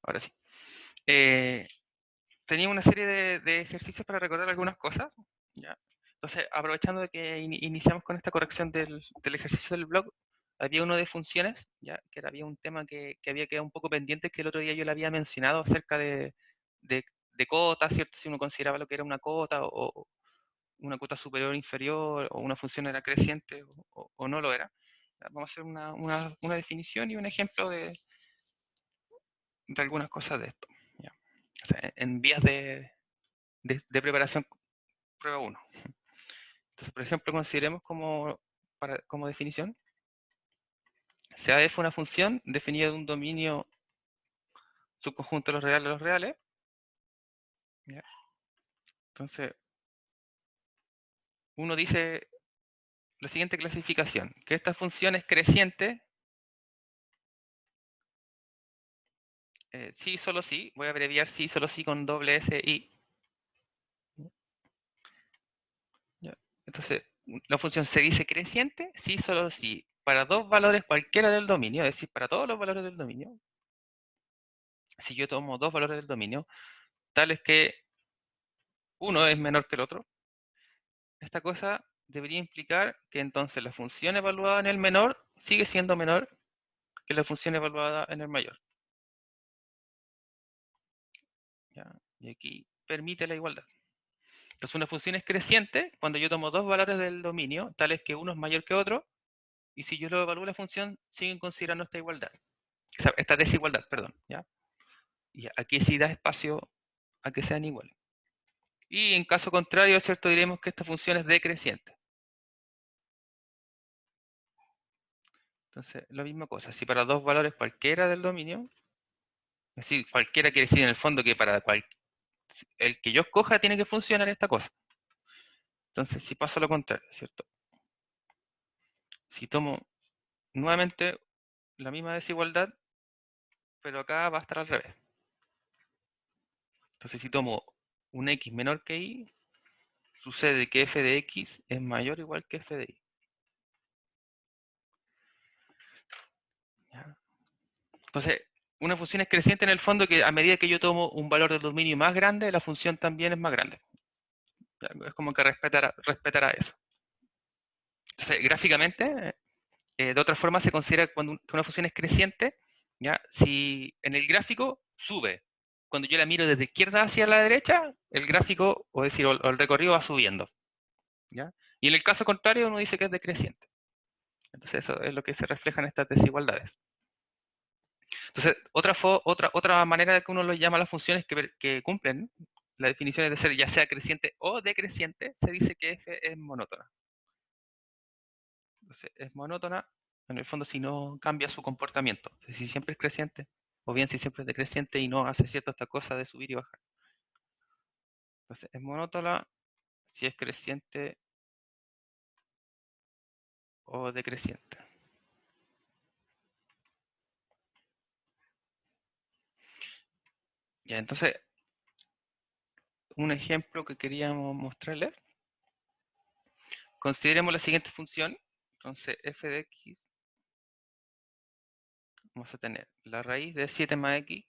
Ahora sí. Eh, Tenía una serie de ejercicios para recordar algunas cosas. ¿Ya? Entonces, aprovechando de que iniciamos con esta corrección del ejercicio del blog, había uno de funciones, ¿ya? Había un tema que había quedado un poco pendiente, que el otro día yo le había mencionado acerca de cotas, ¿cierto? Si uno consideraba lo que era una cota o una cota superior o inferior, o una función era creciente o no lo era. Vamos a hacer una definición y un ejemplo de algunas cosas de esto. ¿Ya? O sea, en vías de preparación prueba 1. Entonces, por ejemplo, consideremos como definición, sea f una función definida de un dominio subconjunto de los reales. ¿Ya? Entonces, uno dice la siguiente clasificación, que esta función es creciente, sí, solo sí, voy a abreviar sí, solo sí con doble S, I. ¿Ya? Entonces, la función se dice creciente, sí, solo sí, para dos valores cualquiera del dominio, es decir, para todos los valores del dominio. Si yo tomo dos valores del dominio, tales que uno es menor que el otro, esta cosa debería implicar que entonces la función evaluada en el menor sigue siendo menor que la función evaluada en el mayor. ¿Ya? Y aquí permite la igualdad. Entonces una función es creciente cuando yo tomo dos valores del dominio, tales que uno es mayor que otro, y si yo lo evalúo la función, siguen considerando esta igualdad. O sea, esta desigualdad, perdón. ¿Ya? Y aquí sí da espacio a que sean iguales. Y en caso contrario, ¿cierto? Diremos que esta función es decreciente. Entonces, la misma cosa. Si para dos valores cualquiera del dominio, es decir, cualquiera quiere decir en el fondo que para el que yo escoja tiene que funcionar esta cosa. Entonces, si paso a lo contrario, ¿cierto? Si tomo nuevamente la misma desigualdad, pero acá va a estar al revés. Entonces, si tomo un x menor que y, sucede que f de x es mayor o igual que f de y. ¿Ya? Entonces, una función es creciente en el fondo que a medida que yo tomo un valor del dominio más grande, la función también es más grande. ¿Ya? Es como que respetará eso. Entonces, gráficamente, de otra forma se considera que una función es creciente, ¿ya? Si en el gráfico sube, cuando yo la miro desde izquierda hacia la derecha, el gráfico, o decir, o el recorrido va subiendo, ¿ya? Y en el caso contrario, uno dice que es decreciente. Entonces, eso es lo que se refleja en estas desigualdades. Entonces, otra manera de que uno lo llama a las funciones que cumplen la definición de ser ya sea creciente o decreciente, se dice que f es monótona. Entonces, es monótona, en el fondo, si no cambia su comportamiento. Si siempre es creciente, o bien si siempre es decreciente y no hace cierta esta cosa de subir y bajar. Entonces, es monótona si es creciente o decreciente. Ya, entonces, un ejemplo que queríamos mostrarles. Consideremos la siguiente función. Entonces, f de x, vamos a tener la raíz de 7 más x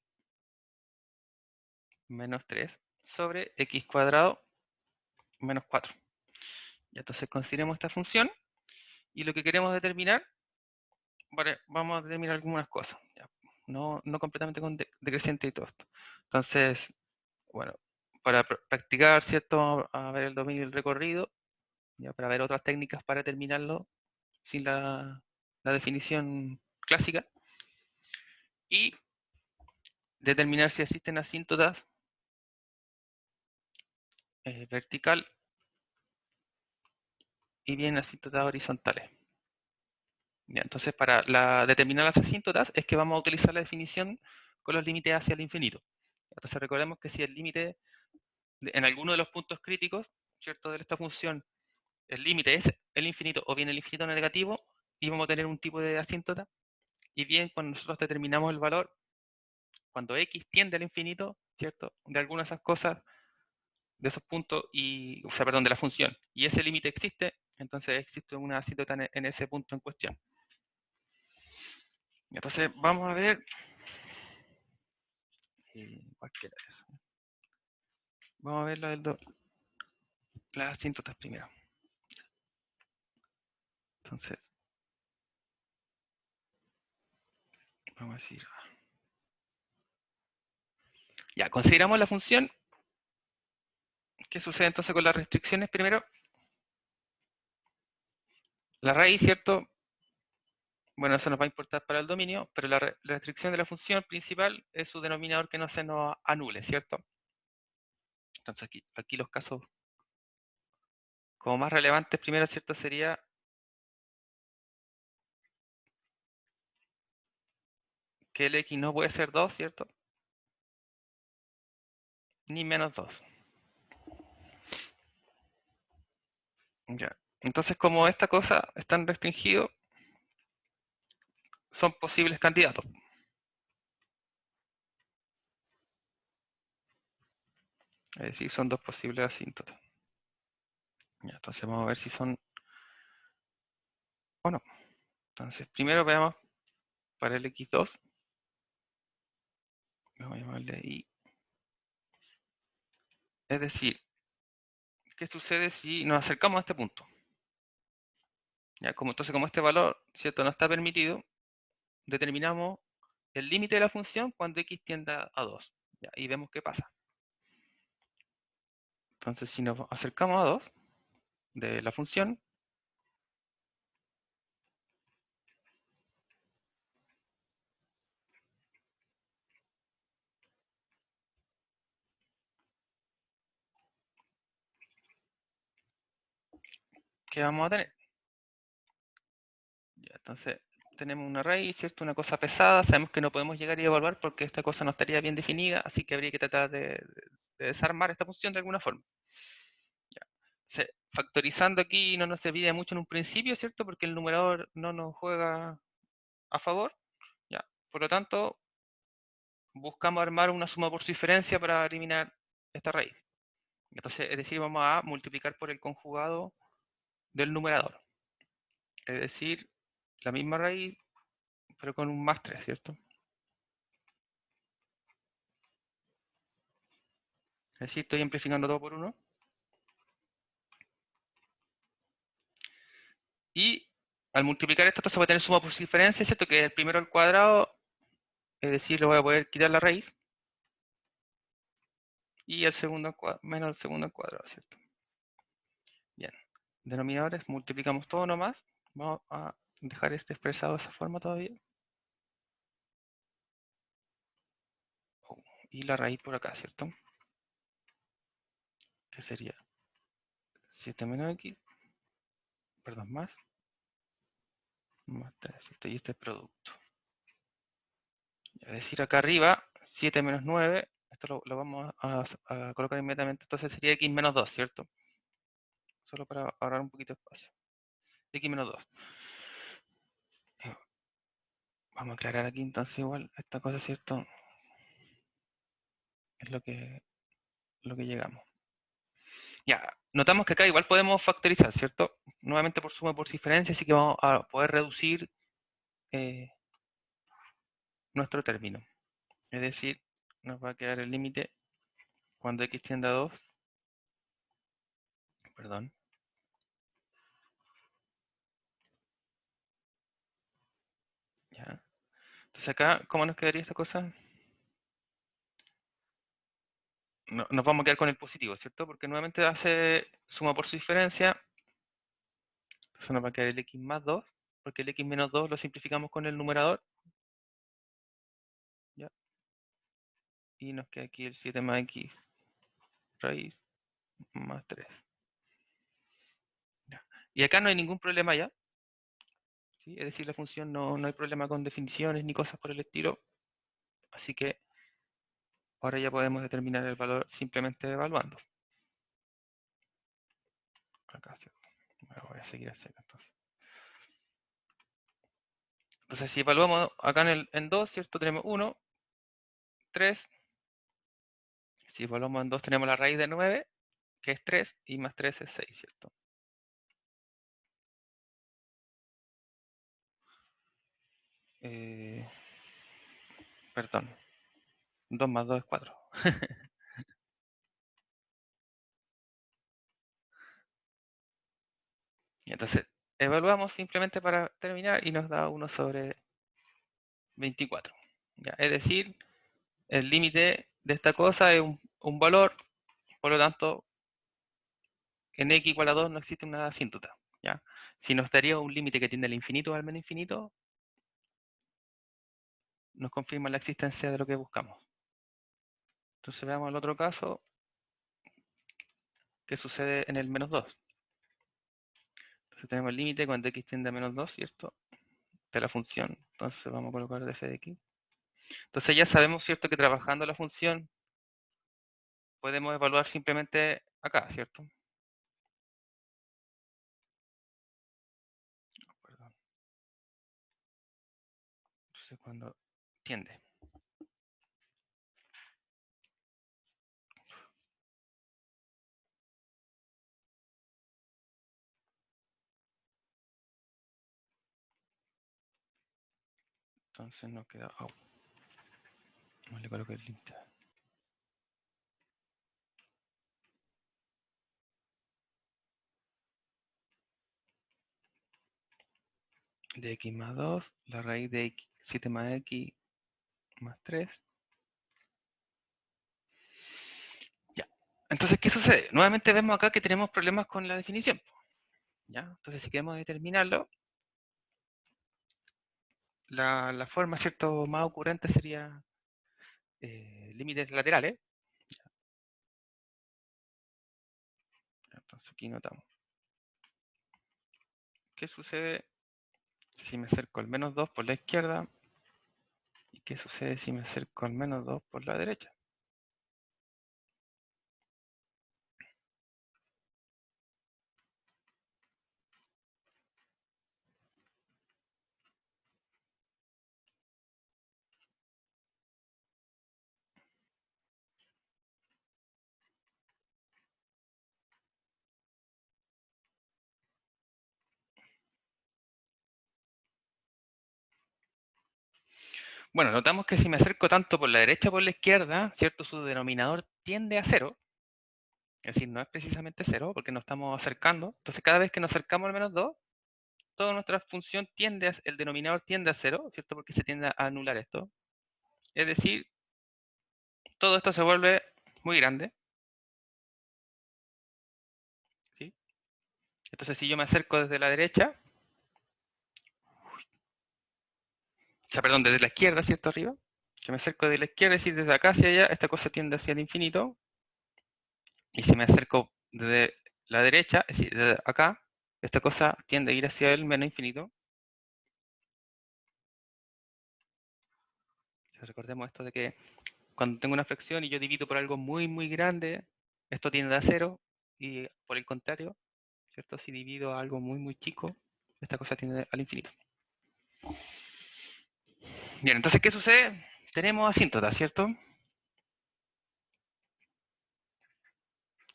menos 3 sobre x cuadrado menos 4. Y entonces consideremos esta función y lo que queremos determinar, vale, vamos a determinar algunas cosas, ya, no completamente con decreciente y todo esto. Entonces, bueno, para practicar, ¿cierto? A ver el dominio y el recorrido, ya, para ver otras técnicas para terminarlo sin la definición clásica, y determinar si existen asíntotas vertical y bien asíntotas horizontales. Ya, entonces, para determinar las asíntotas es que vamos a utilizar la definición con los límites hacia el infinito. Entonces, recordemos que si el límite en alguno de los puntos críticos, ¿cierto?, de esta función, el límite es el infinito o bien el infinito negativo, y vamos a tener un tipo de asíntota, y bien cuando nosotros determinamos el valor, cuando x tiende al infinito, ¿cierto?, de alguna de esas cosas, de esos puntos, o sea, perdón, de la función, y ese límite existe, entonces existe una asíntota en ese punto en cuestión. Entonces, vamos a ver cualquiera de eso. Vamos a ver las asíntotas primero. Entonces, vamos a decir, ya, consideramos la función. ¿Qué sucede entonces con las restricciones? Primero, la raíz, ¿cierto? Bueno, eso nos va a importar para el dominio, pero la restricción de la función principal es su denominador que no se nos anule, ¿cierto? Entonces aquí los casos como más relevantes primero, ¿cierto? Sería que el x no puede ser 2, ¿cierto? Ni menos 2. Ya. Entonces, como esta cosa es tan restringido, son posibles candidatos. Es decir, son dos posibles asíntotas. Ya, entonces vamos a ver si son o no. Entonces, primero veamos para el x2. Vamos a llamarle i. Es decir, ¿qué sucede si nos acercamos a este punto? Ya, entonces, como este valor, ¿cierto?, no está permitido, determinamos el límite de la función cuando x tienda a 2. Ya, y vemos qué pasa. Entonces, si nos acercamos a 2 de la función, ¿qué vamos a tener? Ya, entonces, tenemos una raíz, ¿cierto? Una cosa pesada, sabemos que no podemos llegar y evaluar porque esta cosa no estaría bien definida, así que habría que tratar de desarmar esta función de alguna forma. Ya. Entonces, factorizando aquí no nos serviría mucho en un principio, ¿cierto? Porque el numerador no nos juega a favor. Ya. Por lo tanto, buscamos armar una suma por su diferencia para eliminar esta raíz. Entonces, es decir, vamos a multiplicar por el conjugado del numerador. Es decir, la misma raíz, pero con un más 3, ¿cierto? Es decir, estoy amplificando todo por 1. Y al multiplicar esto, entonces voy a tener suma por su diferencia, ¿cierto? Que es el primero al cuadrado, es decir, le voy a poder quitar la raíz. Y el segundo al cuadrado, menos el segundo al cuadrado, ¿cierto? Bien. Denominadores, multiplicamos todo nomás. Vamos a dejar este expresado de esa forma todavía. Y la raíz por acá, ¿cierto? Que sería 7 menos x, perdón, más 3, ¿cierto? Y este es producto. Es decir, acá arriba, 7 menos 9, esto lo vamos a colocar inmediatamente, entonces sería x menos 2, ¿cierto? Solo para ahorrar un poquito de espacio. X menos 2. Vamos a aclarar aquí entonces igual esta cosa, ¿cierto? Es lo que llegamos. Ya, notamos que acá igual podemos factorizar, ¿cierto? Nuevamente por suma por diferencia, así que vamos a poder reducir eh, nuestro término. Es decir, nos va a quedar el límite cuando x tiende a 2, perdón. Ya. Entonces acá, ¿cómo nos quedaría esta cosa? Nos vamos a quedar con el positivo, ¿cierto? Porque nuevamente hace suma por su diferencia. Entonces nos va a quedar el x más 2, porque el x menos 2 lo simplificamos con el numerador. ¿Ya? Y nos queda aquí el 7 más x raíz más 3. ¿Ya? Y acá no hay ningún problema ya. ¿Sí? Es decir, la función no hay problema con definiciones ni cosas por el estilo. Así que ahora ya podemos determinar el valor simplemente evaluando. Acá, ¿cierto? Voy a seguir así entonces. Entonces, si evaluamos acá en 2, ¿cierto? Tenemos 1, 3. Si evaluamos en 2 tenemos la raíz de 9, que es 3, y más 3 es 6, ¿cierto? Eh, perdón. 2 más 2 es 4. Y entonces, evaluamos simplemente para terminar y nos da 1 sobre 24. ¿Ya? Es decir, el límite de esta cosa es un valor, por lo tanto, en x igual a 2 no existe una asíntota. ¿Ya? Si nos daría un límite que tiende al infinito o al menos infinito, nos confirma la existencia de lo que buscamos. Entonces veamos el otro caso que sucede en el menos 2. Entonces tenemos el límite cuando x tiende a menos 2, ¿cierto? De la función. Entonces vamos a colocar f de x. Entonces ya sabemos, ¿cierto? Que trabajando la función podemos evaluar simplemente acá, ¿cierto? Perdón. Entonces cuando tiende. Entonces nos queda... Oh, no le coloqué el límite. De x más 2, la raíz de x, 7 más x más 3. Ya. Entonces, ¿qué sucede? Nuevamente vemos acá que tenemos problemas con la definición. ¿Ya? Entonces, si queremos determinarlo, la forma, ¿cierto?, más ocurrente sería límites laterales. Entonces, aquí notamos. ¿Qué sucede si me acerco al menos 2 por la izquierda? ¿Y qué sucede si me acerco al menos 2 por la derecha? Bueno, notamos que si me acerco tanto por la derecha como por la izquierda, ¿cierto? Su denominador tiende a 0. Es decir, no es precisamente 0 porque nos estamos acercando. Entonces, cada vez que nos acercamos al menos 2, toda nuestra función tiende a, el denominador tiende a 0, ¿cierto? Porque se tiende a anular esto. Es decir, todo esto se vuelve muy grande. ¿Sí? Entonces, si yo me acerco desde la derecha, o sea, perdón, desde la izquierda, ¿cierto? Arriba. Si me acerco desde la izquierda, es decir, desde acá hacia allá, esta cosa tiende hacia el infinito. Y si me acerco desde la derecha, es decir, desde acá, esta cosa tiende a ir hacia el menos infinito. Recordemos esto de que cuando tengo una fracción y yo divido por algo muy, muy grande, esto tiende a 0. Y por el contrario, ¿cierto? Si divido a algo muy, muy chico, esta cosa tiende al infinito. Bien, entonces, ¿qué sucede? Tenemos asíntotas, ¿cierto?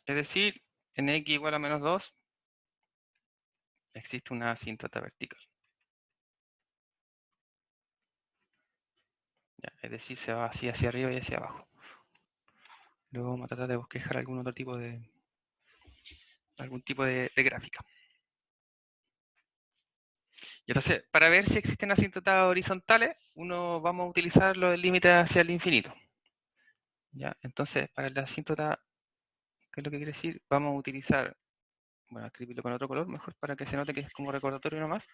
Es decir, en x igual a menos 2 existe una asíntota vertical. ¿Ya? Es decir, se va así hacia arriba y hacia abajo. Luego vamos a tratar de bosquejar algún otro tipo de gráfica. Y entonces, para ver si existen asíntotas horizontales, uno vamos a utilizar el límite hacia el infinito. ¿Ya? Entonces, para la asíntota, ¿qué es lo que quiere decir? Vamos a utilizar, bueno, escribirlo con otro color, mejor para que se note que es como recordatorio nomás.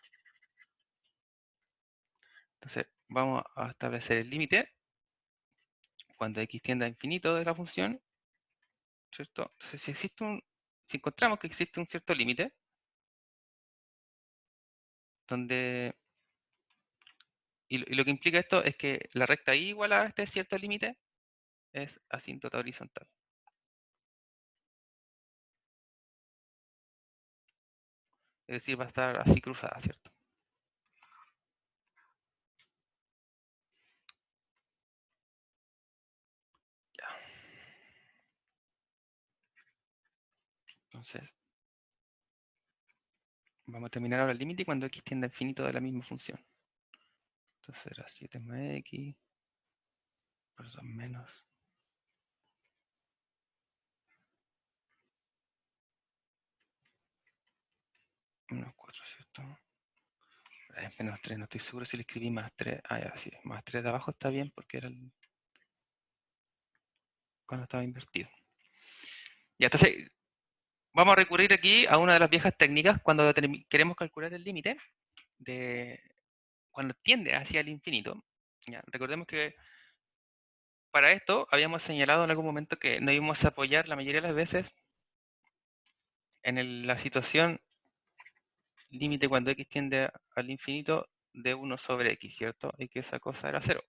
Entonces, vamos a establecer el límite cuando x tiende a infinito de la función, ¿cierto? Entonces, si encontramos que existe un cierto límite, donde, y lo que implica esto es que la recta y igual a este cierto límite es asíntota horizontal. Es decir, va a estar así cruzada, ¿cierto? Ya. Entonces, vamos a terminar ahora el límite cuando x tiende a infinito de la misma función. Entonces será 7 más x Perdón, menos menos 4, ¿cierto? Es menos 3, no estoy seguro si le escribí más 3. Ah, ya, sí, más 3 de abajo está bien porque era cuando estaba invertido. Y entonces, vamos a recurrir aquí a una de las viejas técnicas cuando queremos calcular el límite de cuando tiende hacia el infinito. Ya, recordemos que para esto habíamos señalado en algún momento que nos íbamos a apoyar la mayoría de las veces en la situación límite cuando x tiende al infinito de 1 sobre x, ¿cierto? Y que esa cosa era 0.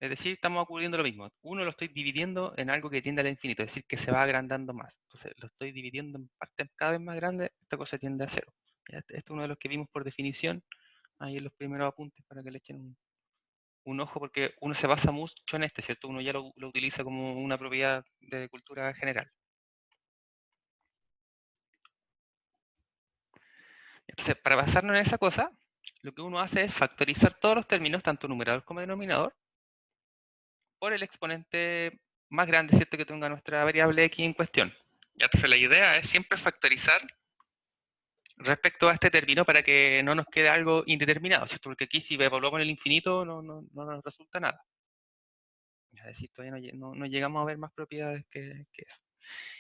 Es decir, estamos ocurriendo lo mismo. Uno lo estoy dividiendo en algo que tiende al infinito, es decir, que se va agrandando más. Entonces, lo estoy dividiendo en partes cada vez más grandes, esta cosa tiende a 0. Este es uno de los que vimos por definición ahí en los primeros apuntes para que le echen un ojo, porque uno se basa mucho en este, ¿cierto? Uno ya lo utiliza como una propiedad de cultura general. Entonces, para basarnos en esa cosa, lo que uno hace es factorizar todos los términos, tanto numerador como denominador, por el exponente más grande, ¿cierto?, que tenga nuestra variable x en cuestión. Ya, entonces la idea es siempre factorizar respecto a este término para que no nos quede algo indeterminado, ¿cierto? Porque aquí si evaluamos el infinito no nos resulta nada. Es decir, todavía no llegamos a ver más propiedades que eso.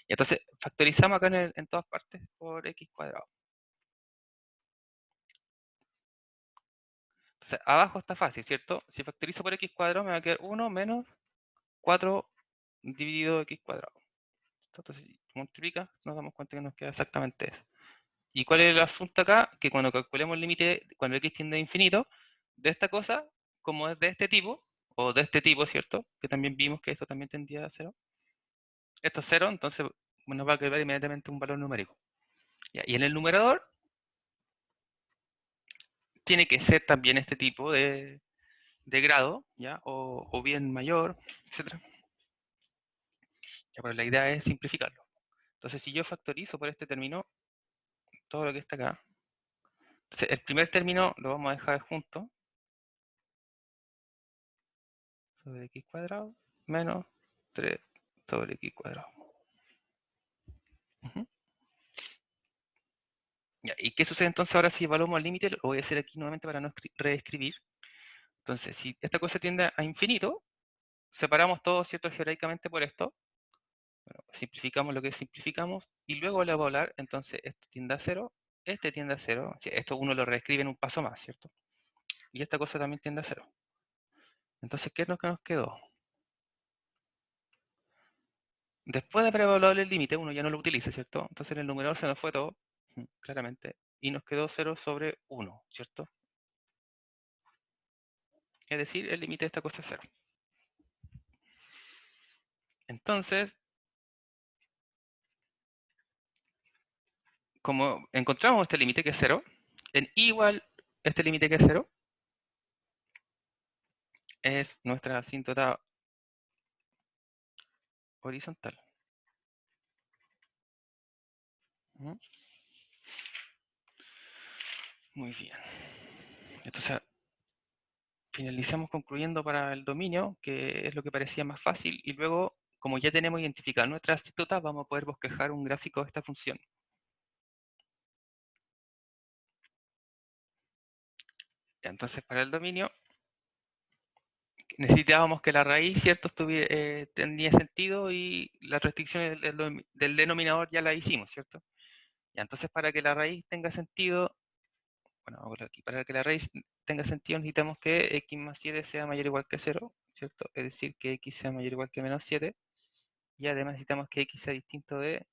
Y entonces factorizamos acá en todas partes por x cuadrado. Entonces abajo está fácil, ¿cierto? Si factorizo por x cuadrado me va a quedar 1 menos 4 dividido x cuadrado. Entonces si multiplica nos damos cuenta que nos queda exactamente eso. ¿Y cuál es el asunto acá? Que cuando calculemos el límite, cuando x tiende a infinito, de esta cosa, como es de este tipo, o de este tipo, ¿cierto? Que también vimos que esto también tendía a cero. Esto es cero, entonces nos va a quedar inmediatamente un valor numérico. Ya, y en el numerador tiene que ser también este tipo de grado, ¿ya? O bien mayor, etcétera. Ya, pero la idea es simplificarlo. Entonces, si yo factorizo por este término, todo lo que está acá, entonces, el primer término lo vamos a dejar junto, sobre x cuadrado, menos 3 sobre x cuadrado. Ujú. Ya, ¿y qué sucede entonces ahora si evaluamos el límite? Lo voy a hacer aquí nuevamente para no reescribir. Entonces, si esta cosa tiende a infinito, separamos todo, ¿cierto?, algebraicamente por esto. Bueno, simplificamos lo que simplificamos y luego al evaluar, entonces esto tiende a cero, este tiende a cero. Sí, esto uno lo reescribe en un paso más, ¿cierto? Y esta cosa también tiende a cero. Entonces, ¿qué es lo que nos quedó? Después de haber evaluado el límite, uno ya no lo utiliza, ¿cierto? Entonces en el numerador se nos fue todo, claramente, y nos quedó 0 sobre 1, ¿cierto? Es decir, el límite de esta cosa es 0. Entonces, como encontramos este límite que es 0, en igual este límite que es 0 es nuestra asíntota horizontal. ¿Mm? Muy bien. Entonces, finalizamos concluyendo para el dominio, que es lo que parecía más fácil, y luego, como ya tenemos identificado nuestras asíntotas, vamos a poder bosquejar un gráfico de esta función. Entonces, para el dominio, necesitábamos que la raíz, ¿cierto?, tenía sentido y las restricciones del denominador ya las hicimos, ¿cierto? Ya, entonces, para que la raíz tenga sentido, bueno, vamos a aquí, para que la raíz tenga sentido necesitamos que x más 7 sea mayor o igual que 0, ¿cierto? Es decir, que x sea mayor o igual que menos 7, y además necesitamos que x sea distinto de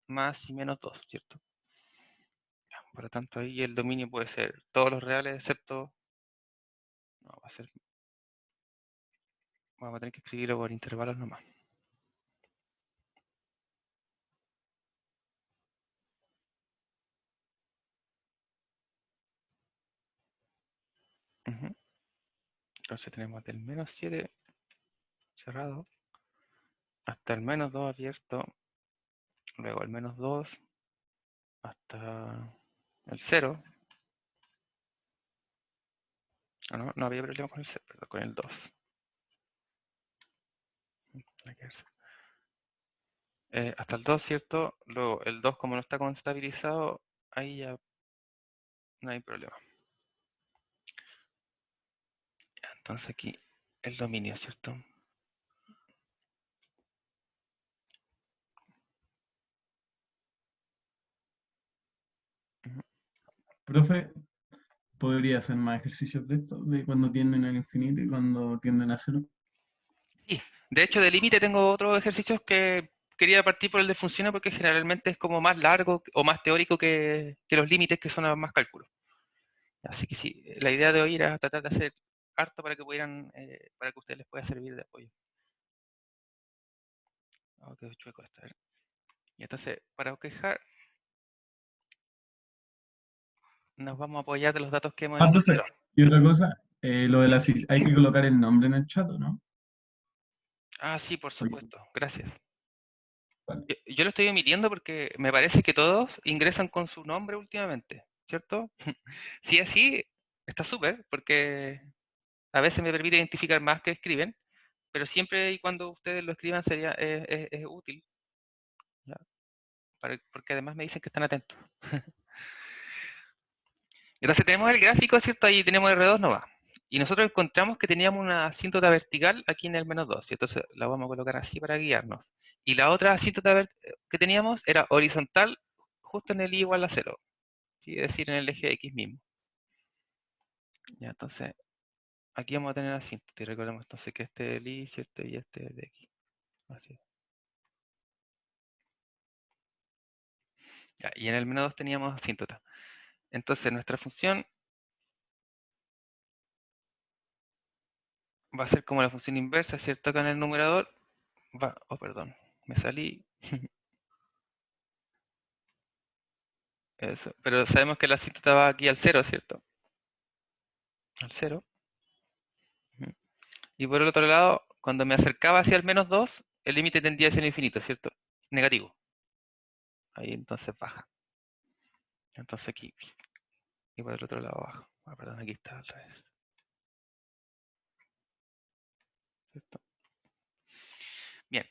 más y menos 2, ¿cierto? Ya, por lo tanto, ahí el dominio puede ser todos los reales excepto, no, va a ser, vamos a tener que escribirlo por intervalos nomás. Ujú. Entonces tenemos del menos 7 cerrado hasta el menos 2 abierto, luego el menos 2 hasta el 0. No había problema con el 0, perdón, con el 2. Hay que verse. Hasta el 2, ¿cierto? Luego el 2 como no está constabilizado, ahí ya no hay problema. Entonces aquí el dominio, ¿cierto? Ujú. Profe, ¿podría hacer más ejercicios de esto? De cuando tienden al infinito y cuando tienden a cero. Sí, de hecho de límite tengo otros ejercicios que quería partir por el de funciones porque generalmente es como más largo o más teórico que los límites que son más cálculos. Así que sí, la idea de hoy era tratar de hacer harto para que pudieran, para que a ustedes les pueda servir de apoyo. Oh, qué chueco esto, a ver. Y entonces, para bosquejar, nos vamos a apoyar de los datos que hemos Ah, profe, entendido. y otra cosa, lo de hay que colocar el nombre en el chat, ¿o ¿no? Ah, sí, por Porque- supuesto, gracias. vale. Yo lo estoy omitiendo porque me parece que todos ingresan con su nombre últimamente, ¿cierto? Si es así, está súper, porque a veces me permite identificar más que escriben, pero siempre y cuando ustedes lo escriban sería es útil, ¿ya? Porque además me dicen que están atentos. Entonces tenemos el gráfico, ¿cierto? Ahí tenemos R2 no va. Y nosotros encontramos que teníamos una asíntota vertical aquí en el -2, ¿cierto? Entonces la vamos a colocar así para guiarnos. Y la otra asíntota que teníamos era horizontal justo en el i igual a 0, ¿sí? Es decir, en el eje X mismo. Ya, entonces aquí vamos a tener asíntota. Y recordemos entonces que este es el i, ¿cierto? Y este es el X. Así. Ya, y en el -2 teníamos asíntota. Entonces nuestra función va a ser como la función inversa, ¿cierto? Acá en el numerador va, oh perdón, me salí. Eso. Pero sabemos que la asíntota va aquí al cero, ¿cierto? Al cero. Ujú. Y por el otro lado, cuando me acercaba hacia el -2, el límite tendía a ser infinito, ¿cierto? Negativo. Ahí entonces baja. Entonces aquí. Y por el otro lado baja. Ah, perdón, aquí está al revés. ¿Cierto? Bien.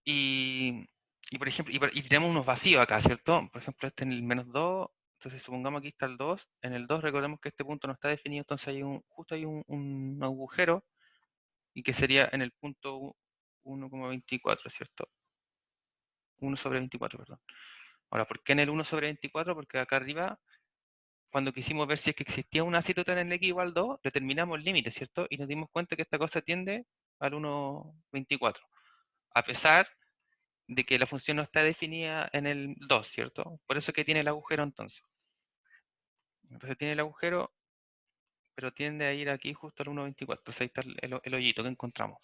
Y, y por ejemplo, y tenemos unos vacíos acá, ¿cierto? Por ejemplo, este en el -2. Entonces supongamos aquí está el 2. En el 2 recordemos que este punto no está definido, entonces hay justo hay un agujero y que sería en el punto 1,24, ¿cierto? 1/24, perdón. Ahora, ¿por qué en el 1/24? Porque acá arriba, cuando quisimos ver si es que existía una asíntota en el x igual 2, determinamos el límite, ¿cierto? Y nos dimos cuenta que esta cosa tiende al 1/24, a pesar de que la función no está definida en el 2, ¿cierto? Por eso que tiene el agujero entonces. Entonces tiene el agujero, pero tiende a ir aquí justo al 1/24. Entonces ahí está el hoyito que encontramos.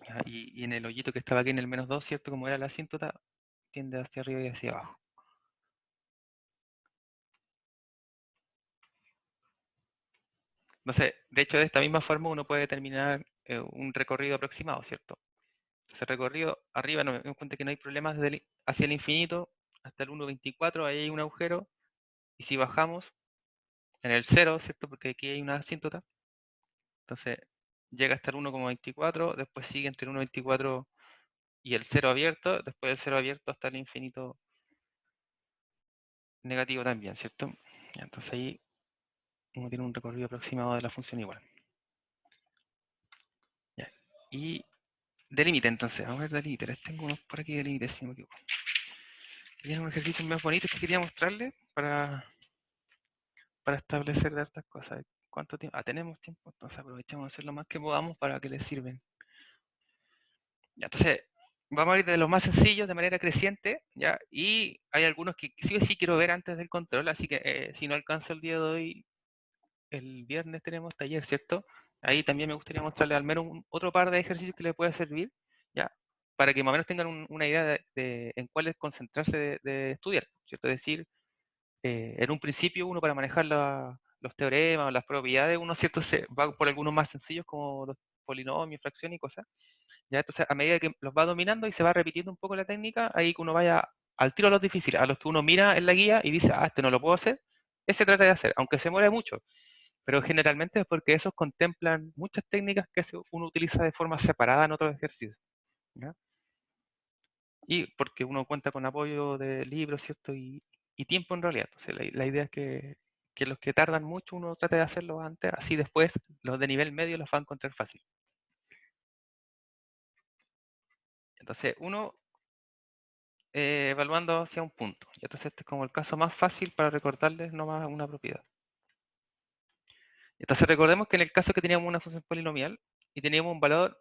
¿Ya? Y en el hoyito que estaba aquí en el -2, ¿cierto? Como era la asíntota, tiende hacia arriba y hacia abajo. Entonces, de hecho, de esta misma forma uno puede determinar un recorrido aproximado, ¿cierto? Ese recorrido, arriba nos damos cuenta que no hay problemas hacia el infinito, hasta el 1,24, ahí hay un agujero, y si bajamos en el 0, ¿cierto? Porque aquí hay una asíntota, entonces llega hasta el 1,24, después sigue entre el 1,24 y el 0 abierto, después del 0 abierto hasta el infinito negativo también, ¿cierto? Entonces ahí uno tiene un recorrido aproximado de la función igual. Ya. Y de límite, entonces, vamos a ver de límite. Les tengo unos por aquí de límite, si no me equivoco. Tienen un ejercicio más bonito que quería mostrarles para establecer de hartas cosas. ¿Cuánto tiempo? Ah, tenemos tiempo, entonces aprovechamos de hacer lo más que podamos para que les sirven. Ya, entonces, vamos a ir de los más sencillos de manera creciente, ¿ya? Y hay algunos que sí o sí quiero ver antes del control, así que si no alcanzo el día de hoy, el viernes tenemos taller, ¿cierto? Ahí también me gustaría mostrarles al menos otro par de ejercicios que les pueda servir, ¿ya? Para que más o menos tengan una idea en cuáles concentrarse de estudiar, ¿cierto? Es decir, en un principio uno para manejar los teoremas, las propiedades, uno, ¿cierto? Se va por algunos más sencillos como los polinomios, fracciones y cosas, ¿ya? Entonces, a medida que los va dominando y se va repitiendo un poco la técnica, ahí que uno vaya al tiro a los difíciles, a los que uno mira en la guía y dice, ah, este no lo puedo hacer, ese trata de hacer, aunque se muere mucho. Pero generalmente es porque esos contemplan muchas técnicas que uno utiliza de forma separada en otros ejercicios, ¿ya? Y porque uno cuenta con apoyo de libros, ¿cierto? Y tiempo en realidad. Entonces, la idea es que los que tardan mucho uno trate de hacerlo antes, así después los de nivel medio los va a encontrar fácil. Entonces, uno evaluando hacia un punto. Y entonces, este es como el caso más fácil para recordarles nomás una propiedad. Entonces, recordemos que en el caso que teníamos una función polinomial y teníamos un valor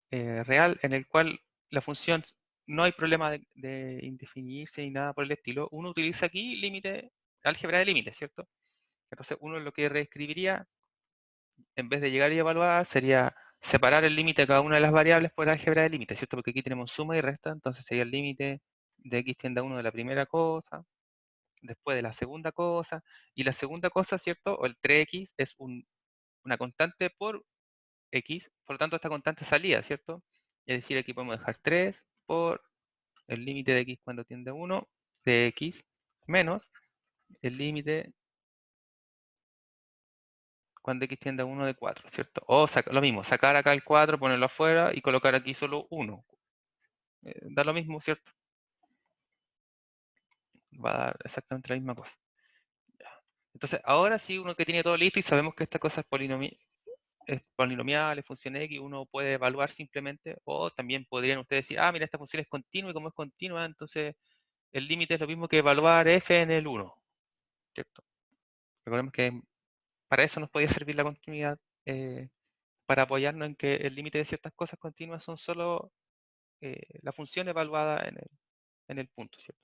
real en el cual la función no hay problema de indefinirse ni nada por el estilo, uno utiliza aquí límite, álgebra de límites, ¿cierto? Entonces uno lo que reescribiría, en vez de llegar y evaluar, sería separar el límite de cada una de las variables por álgebra de límites, ¿cierto? Porque aquí tenemos suma y resta, entonces sería el límite de x tiende a 1 de la primera cosa, después de la segunda cosa, y la segunda cosa, ¿cierto? O el 3x es una constante por x, por lo tanto esta constante salía, ¿cierto? Es decir, aquí podemos dejar 3 por el límite de x cuando tiende a 1 de x menos el límite cuando x tiende a 1 de 4, ¿cierto? O lo mismo, sacar acá el 4, ponerlo afuera y colocar aquí solo 1. Da lo mismo, ¿cierto? Va a dar exactamente la misma cosa. Ya. Entonces, ahora sí, uno que tiene todo listo y sabemos que esta cosa es polinomial, es función x, uno puede evaluar simplemente, o también podrían ustedes decir, ah, mira, esta función es continua y como es continua, entonces el límite es lo mismo que evaluar f en el 1, ¿cierto? Recordemos que para eso nos podía servir la continuidad, eh, para apoyarnos en que el límite de ciertas cosas continuas son solo la función evaluada en el punto, ¿cierto?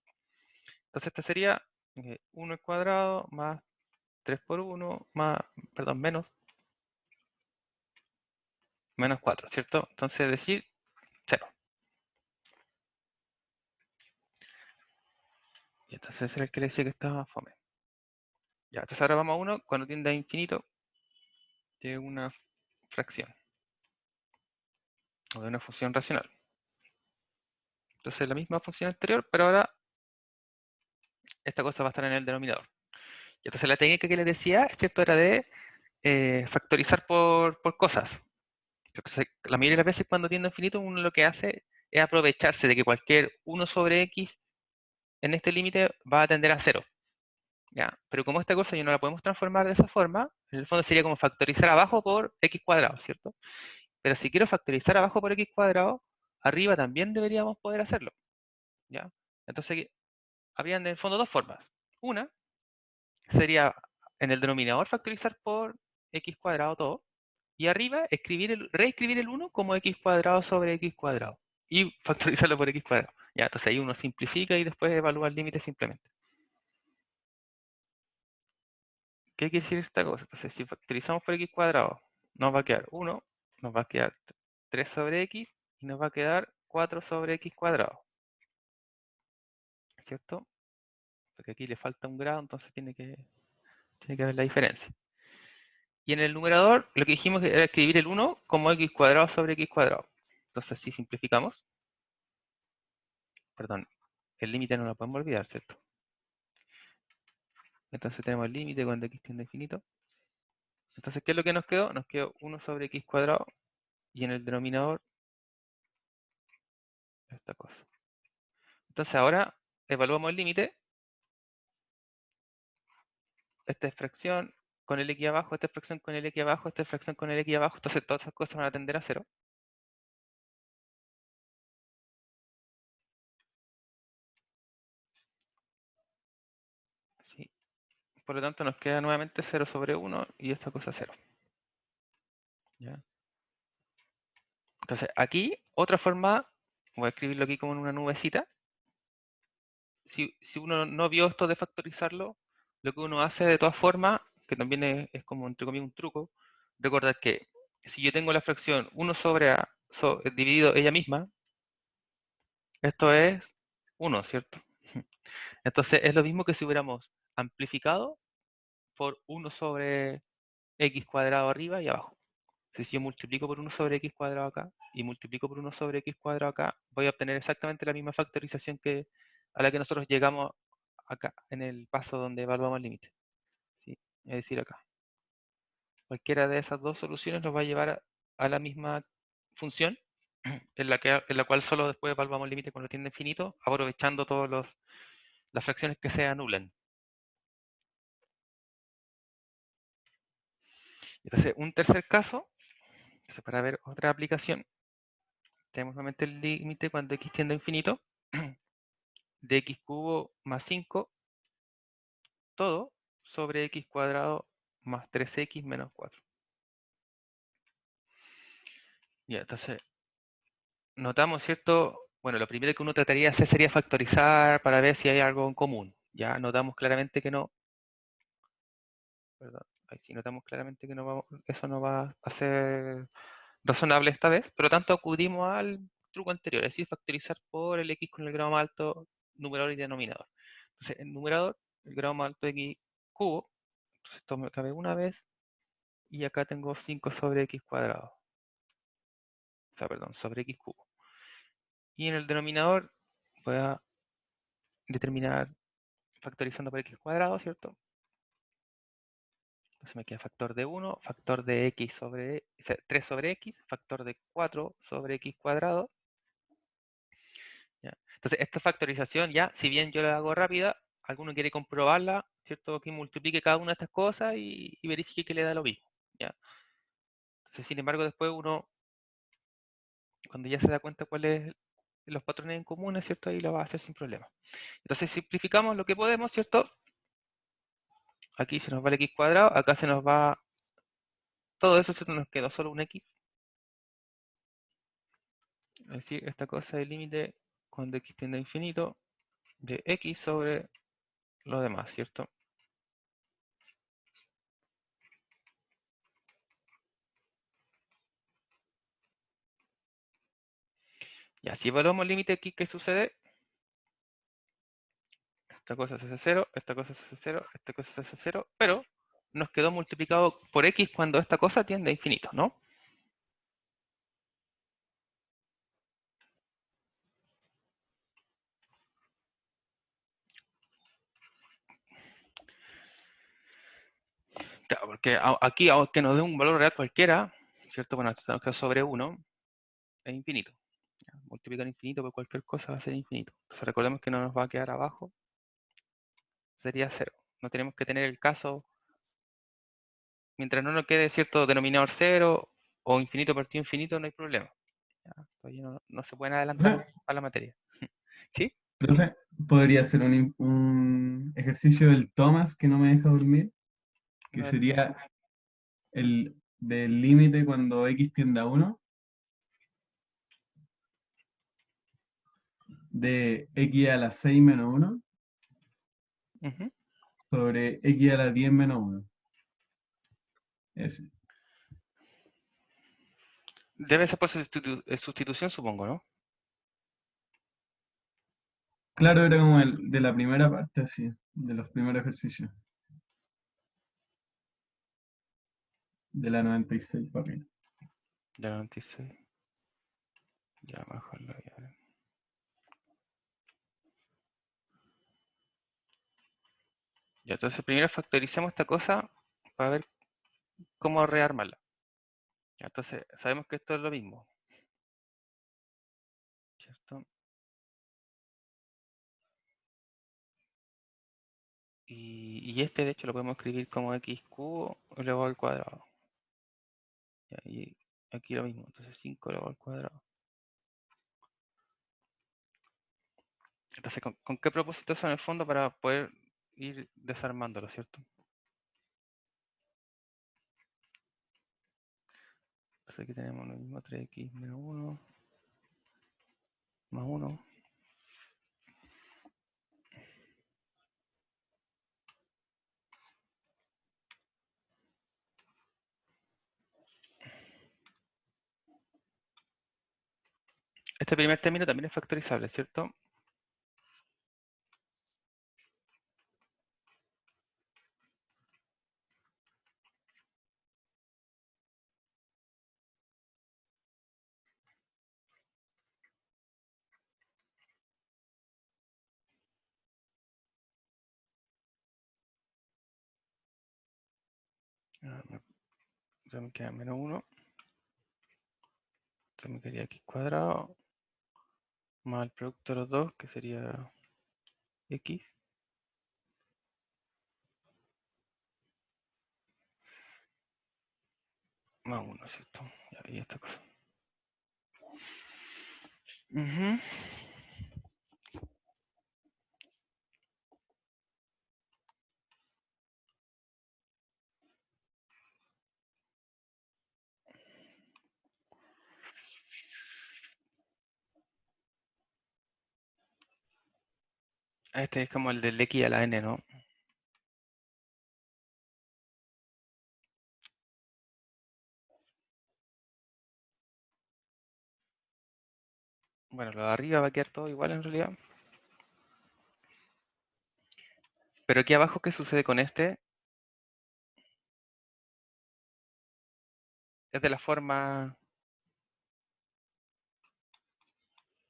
Entonces este sería 1 al cuadrado más 3 por 1 más, perdón, menos 4, ¿cierto? Entonces decir 0. Y entonces ese era el que le decía que estaba fome. Ya, entonces ahora vamos a uno cuando tiende a infinito de una fracción o de una función racional. Entonces la misma función anterior, pero ahora esta cosa va a estar en el denominador. Y entonces la técnica que les decía, ¿cierto? Era de factorizar por cosas. Entonces, la mayoría de las veces cuando tiende a infinito, uno lo que hace es aprovecharse de que cualquier 1 sobre x en este límite va a tender a 0. ¿Ya? Pero como esta cosa ya no la podemos transformar de esa forma, en el fondo sería como factorizar abajo por x cuadrado, ¿cierto? Pero si quiero factorizar abajo por x cuadrado, arriba también deberíamos poder hacerlo. ¿Ya? Entonces, habrían en el fondo dos formas. Una sería en el denominador factorizar por x cuadrado todo, y arriba reescribir el 1 como x cuadrado sobre x cuadrado. Y factorizarlo por x cuadrado. Ya, entonces ahí uno simplifica y después evalúa el límite simplemente. ¿Qué quiere decir esta cosa? Entonces, si factorizamos por x cuadrado, nos va a quedar 1, nos va a quedar 3 sobre x y nos va a quedar 4 sobre x cuadrado. ¿Cierto? Porque aquí le falta un grado, entonces tiene que haber la diferencia. Y en el numerador, lo que dijimos era escribir el 1 como x cuadrado sobre x cuadrado. Entonces, si simplificamos, perdón, el límite no lo podemos olvidar, ¿cierto? Entonces tenemos el límite cuando x tiende a infinito. Entonces, ¿qué es lo que nos quedó? Nos quedó 1 sobre x cuadrado y en el denominador esta cosa. Entonces ahora evaluamos el límite. Esta es fracción con el x abajo, esta es fracción con el x abajo, esta es fracción con el x abajo. Entonces todas esas cosas van a tender a 0. ¿Sí? Por lo tanto nos queda nuevamente 0 sobre 1 y esta cosa 0. ¿Ya? Entonces aquí otra forma, voy a escribirlo aquí como en una nubecita. Si uno no vio esto de factorizarlo, lo que uno hace de todas formas, que también es como entre comillas un truco, recordar que si yo tengo la fracción 1 sobre a dividido ella misma, esto es 1, ¿cierto? Entonces es lo mismo que si hubiéramos amplificado por 1 sobre x cuadrado arriba y abajo. Si yo multiplico por 1 sobre x cuadrado acá y multiplico por 1 sobre x cuadrado acá, voy a obtener exactamente la misma factorización a la que nosotros llegamos acá, en el paso donde evaluamos el límite. ¿Sí? Es decir, acá. Cualquiera de esas dos soluciones nos va a llevar a la misma función, en la cual solo después evaluamos el límite cuando tiende a infinito, aprovechando todas las fracciones que se anulen. Entonces, un tercer caso, entonces, para ver otra aplicación, tenemos nuevamente el límite cuando x tiende a infinito, de x cubo más 5, todo sobre x cuadrado más 3x menos 4. Ya, entonces, notamos, ¿cierto? Bueno, lo primero que uno trataría de hacer sería factorizar para ver si hay algo en común. Ya notamos claramente que no, perdón, ahí sí notamos claramente que eso no va a ser razonable esta vez, pero tanto acudimos al truco anterior, es decir, factorizar por el x con el grado más alto, numerador y denominador. Entonces, el numerador, el grado más alto de x cubo, entonces esto me cabe una vez, y acá tengo 5 sobre x cuadrado, o sea, perdón, sobre x cubo. Y en el denominador voy a determinar factorizando por x cuadrado, ¿cierto? Entonces me queda factor de 1, factor de x sobre, o sea, 3 sobre x, factor de 4 sobre x cuadrado. ¿Ya? Entonces esta factorización ya, si bien yo la hago rápida, alguno quiere comprobarla, ¿cierto? Que multiplique cada una de estas cosas y verifique que le da lo mismo. ¿Ya? Entonces, sin embargo, después uno, cuando ya se da cuenta cuáles los patrones en comunes, ¿cierto? Ahí lo va a hacer sin problema. Entonces simplificamos lo que podemos, ¿cierto? Aquí se nos va el x cuadrado, acá se nos va todo eso, se nos quedó solo un x. Es decir, esta cosa es el límite cuando x tiende a infinito de x sobre lo demás, ¿cierto? Y así evaluamos el límite aquí, ¿qué sucede? Esta cosa se hace 0, esta cosa se hace 0, esta cosa se hace 0, pero nos quedó multiplicado por x cuando esta cosa tiende a infinito, ¿no? Claro, porque aquí, aunque nos dé un valor real cualquiera, ¿cierto? Bueno, esto nos queda sobre 1, es infinito. ¿Ya? Multiplicar infinito por cualquier cosa va a ser infinito. Entonces recordemos que no nos va a quedar abajo, sería 0. No tenemos que tener el caso, mientras no nos quede cierto denominador 0 o infinito partido infinito, no hay problema. ¿Ya? Todavía no se pueden adelantar Profe, a la materia. ¿Sí? profe, podría ser un ejercicio del Thomas que no me deja dormir, A que ver, sería el del límite cuando x tiende a 1 de x a la 6 menos 1 ujú. sobre x a la 10 menos 1. Ese. Debe ser por sustitución, supongo, ¿no? Claro, era como el de la primera parte, así, de los primeros ejercicios, de la 96 para arriba. Ya lo notice. Ya, mejor lo voy a ver. Ya, entonces primero factoricemos esta cosa para ver cómo rearmarla. Ya, entonces sabemos que esto es lo mismo, ¿cierto? Y este de hecho lo podemos escribir como x cubo elevado al cuadrado. Ya, y aquí lo mismo, entonces 5 elevado al cuadrado. Entonces, ¿con qué propósito eso en el fondo para poder ir desarmándolo, ¿cierto? Entonces aquí tenemos lo mismo, 3x menos 1 más 1. Este primer término también es factorizable, ¿cierto? Se me queda menos 1. Se me quedaría x cuadrado más el producto de los dos, que sería x, más 1, ¿cierto? Y esta cosa. Ujú. Este es como el del x a la n, ¿no? Bueno, lo de arriba va a quedar todo igual en realidad. Pero aquí abajo, ¿qué sucede con este? Es de la forma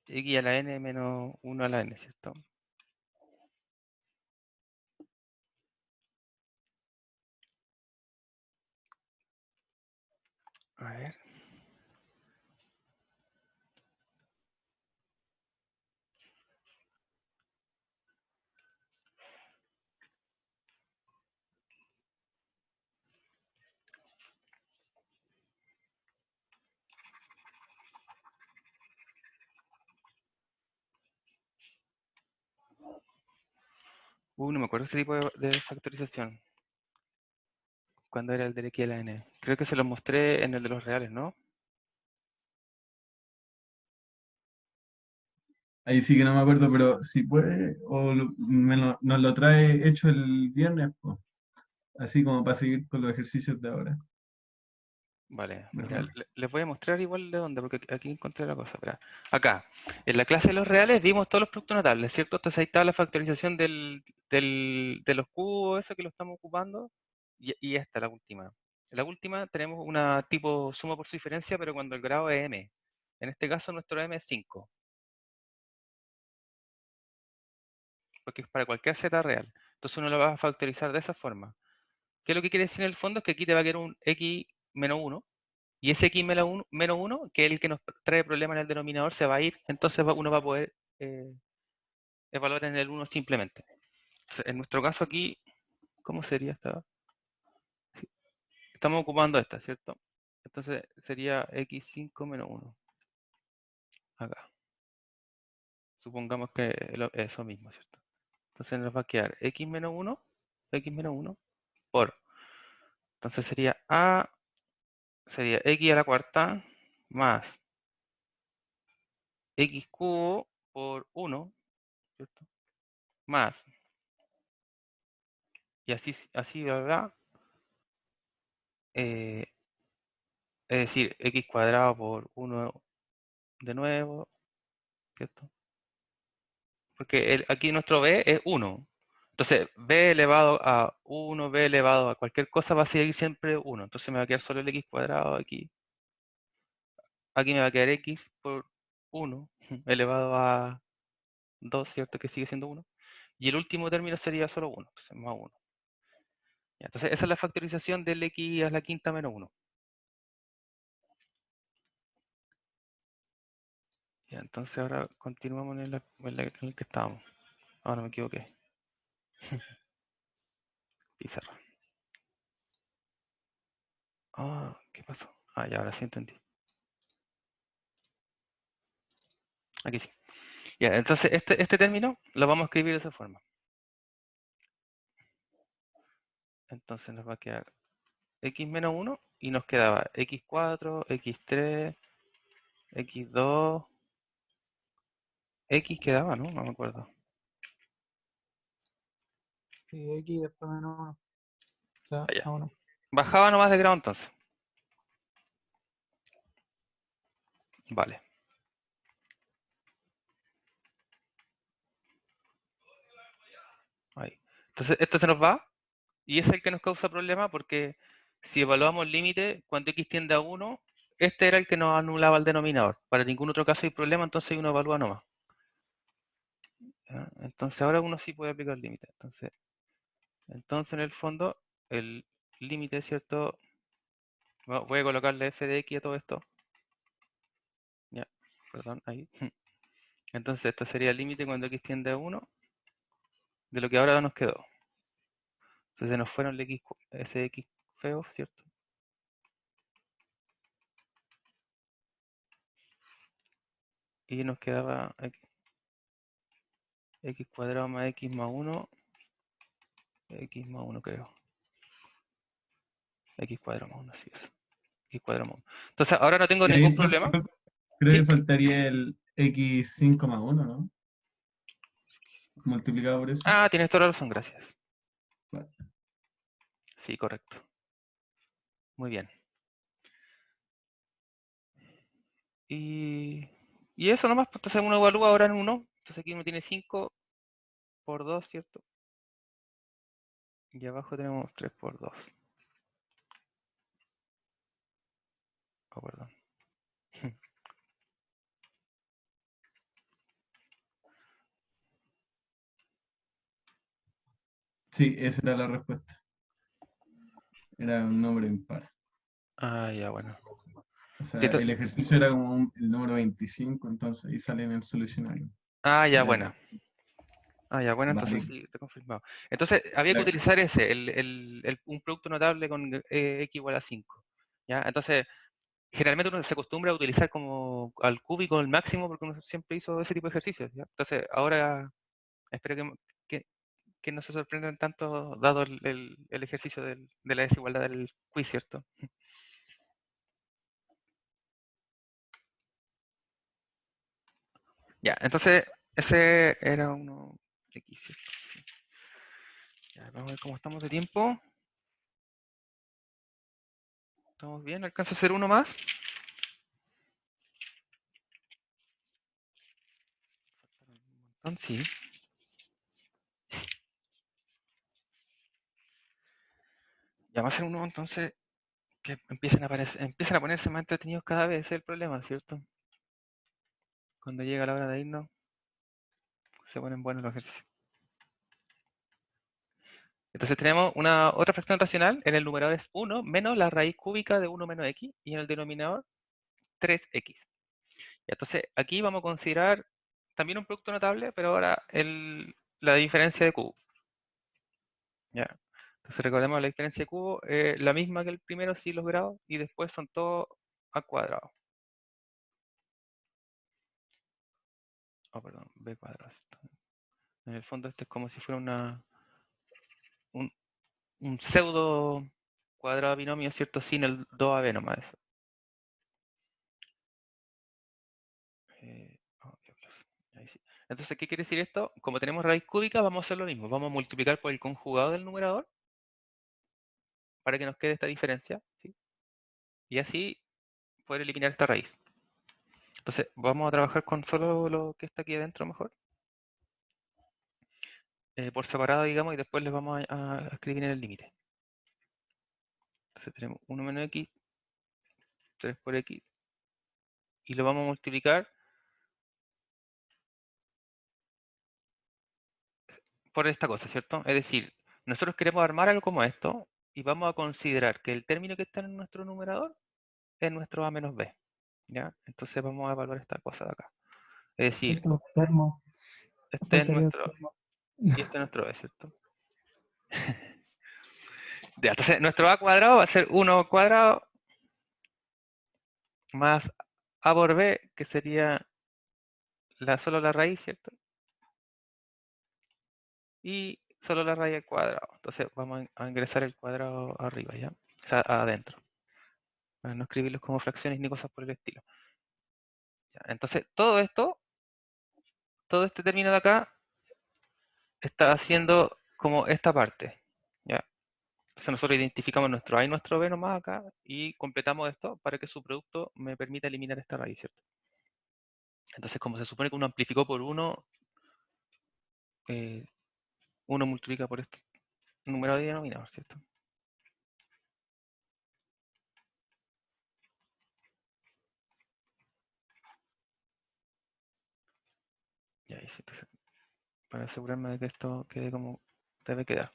x a la n menos 1 a la n, ¿cierto? A ver. No me acuerdo ese tipo de factorización. ¿Cuándo era el del x a la n? Creo que se lo mostré en el de los reales, ¿no? Ahí sí que no me acuerdo, pero si puede, nos lo trae hecho el viernes, po, así como para seguir con los ejercicios de ahora. Vale, mira, Mejor. les voy a mostrar igual de dónde, porque aquí encontré la cosa. Espera. Acá, en la clase de los reales vimos todos los productos notables, ¿cierto? Entonces ahí está la factorización de los cubos, eso que lo estamos ocupando, y esta, la última. En la última tenemos una tipo suma por su diferencia, pero cuando el grado es m. En este caso nuestro m es 5, porque es para cualquier z real. Entonces uno lo va a factorizar de esa forma. ¿Qué es lo que quiere decir en el fondo? Es que aquí te va a quedar un x menos 1. Y ese x menos 1, que es el que nos trae problemas en el denominador, se va a ir. Entonces uno va a poder evaluar en el 1 simplemente. Entonces, en nuestro caso aquí, ¿cómo sería esta? Estamos ocupando esta, ¿cierto? Entonces sería x5 menos 1. Acá. Supongamos que eso mismo, ¿cierto? Entonces nos va a quedar x menos 1 por. Entonces sería x a la cuarta más x cubo por 1, ¿cierto? Más, y así va, eh, es decir, x cuadrado por 1 de nuevo, ¿cierto? Porque aquí nuestro b es 1. Entonces, b elevado a 1, b elevado a cualquier cosa va a seguir siempre 1. Entonces me va a quedar solo el x cuadrado aquí. Aquí me va a quedar x por 1 elevado a 2, ¿cierto? Que sigue siendo 1. Y el último término sería solo 1, entonces más 1. Ya, entonces, esa es la factorización del x a la quinta menos 1. Ya, entonces ahora continuamos en el que estábamos. Ahora me equivoqué. Pizarra. Ah, ¿qué pasó? Ah, ya, ahora sí entendí. Aquí sí. Ya, entonces este término lo vamos a escribir de esa forma. Entonces nos va a quedar x menos 1 y nos quedaba x4, x3, x2, x quedaba, ¿no? No me acuerdo. Sí, X después menos uno. O sea, Ah, ya. a uno. Bajaba nomás de grado entonces. Vale. Ahí. Entonces esto se nos va y es el que nos causa problema porque si evaluamos el límite cuando x tiende a 1, este era el que nos anulaba el denominador. Para ningún otro caso hay problema, entonces uno evalúa nomás. ¿Ya? Entonces ahora uno sí puede aplicar el límite. Entonces en el fondo el límite, ¿cierto? Voy a colocarle f de x a todo esto. Ya, perdón, ahí. Entonces esto sería el límite cuando x tiende a 1 de lo que ahora nos quedó. Entonces se nos fueron el x, ese x feo, ¿cierto? Y nos quedaba x cuadrado más x más 1, x más 1 creo. X cuadrado más 1, sí, eso. X cuadrado más 1. Entonces ahora no tengo Y ahí ningún entonces problema. creo ¿Sí? que faltaría el x5 más 1, ¿no? Multiplicado por eso. Ah, tienes toda la razón, gracias. Vale. Sí, correcto. Muy bien. Y eso nomás, pues, entonces uno evalúa ahora en 1. Entonces aquí uno tiene 5 por 2, ¿cierto? Y abajo tenemos 3 por 2. Oh, perdón. Sí, esa era la respuesta. Era un número impar. Ah, ya, bueno. O Sí, sea, el ejercicio era como el número 25, entonces ahí sale en el solucionario. Ah, ya, Era bueno. Ah, ya, bueno, entonces vale. sí, está confirmado. Entonces había que La- utilizar ese, un producto notable con x igual a 5. ¿Ya? Entonces, generalmente uno se acostumbra a utilizar como al cúbico el máximo porque uno siempre hizo ese tipo de ejercicios. ¿Ya? Entonces, ahora espero que, que no se sorprendan tanto dado el ejercicio de la desigualdad del quiz, ¿cierto? Ya, entonces ese era uno X, ¿cierto? Sí. Ya, vamos a ver cómo estamos de tiempo. ¿Estamos bien? ¿Alcanza a hacer uno más? Sí. Ya va a ser uno entonces que empiecen a ponerse más entretenidos cada vez, ese es el problema, ¿cierto? Cuando llega la hora de irnos, se ponen buenos los ejercicios. Entonces tenemos una otra fracción racional, en el numerador es 1 menos la raíz cúbica de 1 menos x, y en el denominador 3x. Entonces aquí vamos a considerar también un producto notable, pero ahora la diferencia de cubo. ¿Ya? Entonces recordemos la diferencia de cubo, la misma que el primero, sí los grados, y después son todos al cuadrado. Oh, perdón, b cuadrado. En el fondo este es como si fuera un, un pseudo cuadrado binomio, ¿cierto? Sin el 2ab nomás. Oh, diablos. Ahí sí. Entonces, ¿qué quiere decir esto? Como tenemos raíz cúbica, vamos a hacer lo mismo. Vamos a multiplicar por el conjugado del numerador para que nos quede esta diferencia, ¿sí? Y así poder eliminar esta raíz. Entonces, vamos a trabajar con solo lo que está aquí adentro mejor. Por separado, digamos, y después les vamos a escribir en el límite. Entonces tenemos 1 menos x, 3 por x, y lo vamos a multiplicar por esta cosa, ¿cierto? Es decir, nosotros queremos armar algo como esto, y vamos a considerar que el término que está en nuestro numerador es nuestro a menos b. ¿Ya? Entonces vamos a evaluar esta cosa de acá. Es decir, Falta un termo. este es Faltaría un nuestro, termo. y este es nuestro b, ¿cierto? Ya, entonces nuestro a cuadrado va a ser 1 cuadrado más a por b, que sería solo la raíz, ¿cierto? Y solo la raíz al cuadrado. Entonces vamos a ingresar el cuadrado arriba, ¿ya? O sea, adentro. Para no escribirlos como fracciones ni cosas por el estilo. ¿Ya? Entonces, todo esto, todo este término de acá, está haciendo como esta parte. ¿Ya? Entonces nosotros identificamos nuestro A y nuestro B nomás acá y completamos esto para que su producto me permita eliminar esta raíz, ¿cierto? Entonces, como se supone que uno amplificó por uno, uno multiplica por este número de denominador, ¿cierto? Y ahí sí, entonces, para asegurarme de que esto quede como debe quedar.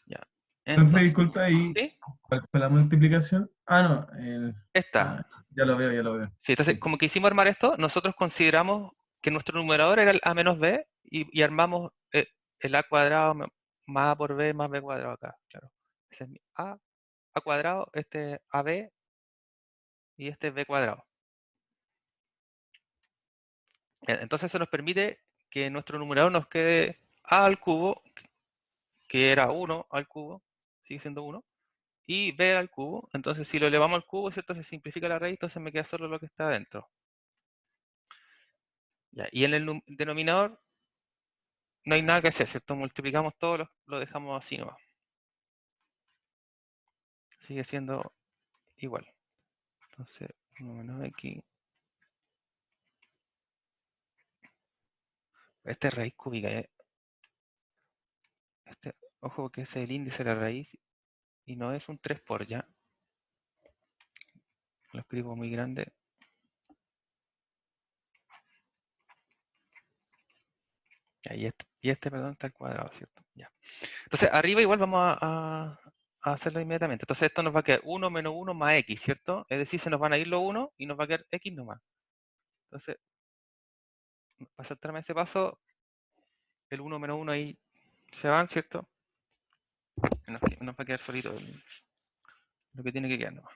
Ya. Entonces, Disculpa, ¿y ¿sí? cuál fue la multiplicación? Ah, no, Esta. ah, ya lo veo, ya lo veo. Sí, entonces, Sí. como que hicimos armar esto, nosotros consideramos que nuestro numerador era el a menos b y armamos el a cuadrado más a por b más b cuadrado acá, claro. Ese es mi a cuadrado, este es ab y este es b cuadrado. Entonces eso nos permite que nuestro numerador nos quede a al cubo, que era 1 al cubo, sigue siendo 1, y b al cubo. Entonces si lo elevamos al cubo, ¿cierto? Se simplifica la raíz, entonces me queda solo lo que está adentro. Ya, y en el denominador no hay nada que hacer, ¿cierto? Multiplicamos todo, lo dejamos así nomás. Sigue siendo igual. Entonces, 1 menos x. Este es raíz cúbica. Ojo que ese es el índice de la raíz y no es un 3 por ya. Lo escribo muy grande. Ya, y este, perdón, está al cuadrado, ¿cierto? Ya. Entonces, arriba igual vamos a hacerlo inmediatamente. Entonces, esto nos va a quedar 1 menos 1 más x, ¿cierto? Es decir, se nos van a ir los 1 y nos va a quedar x nomás. Entonces, para saltarme ese paso, el 1 menos 1 ahí se van, ¿cierto? Nos va a quedar solito lo que tiene que quedar nomás.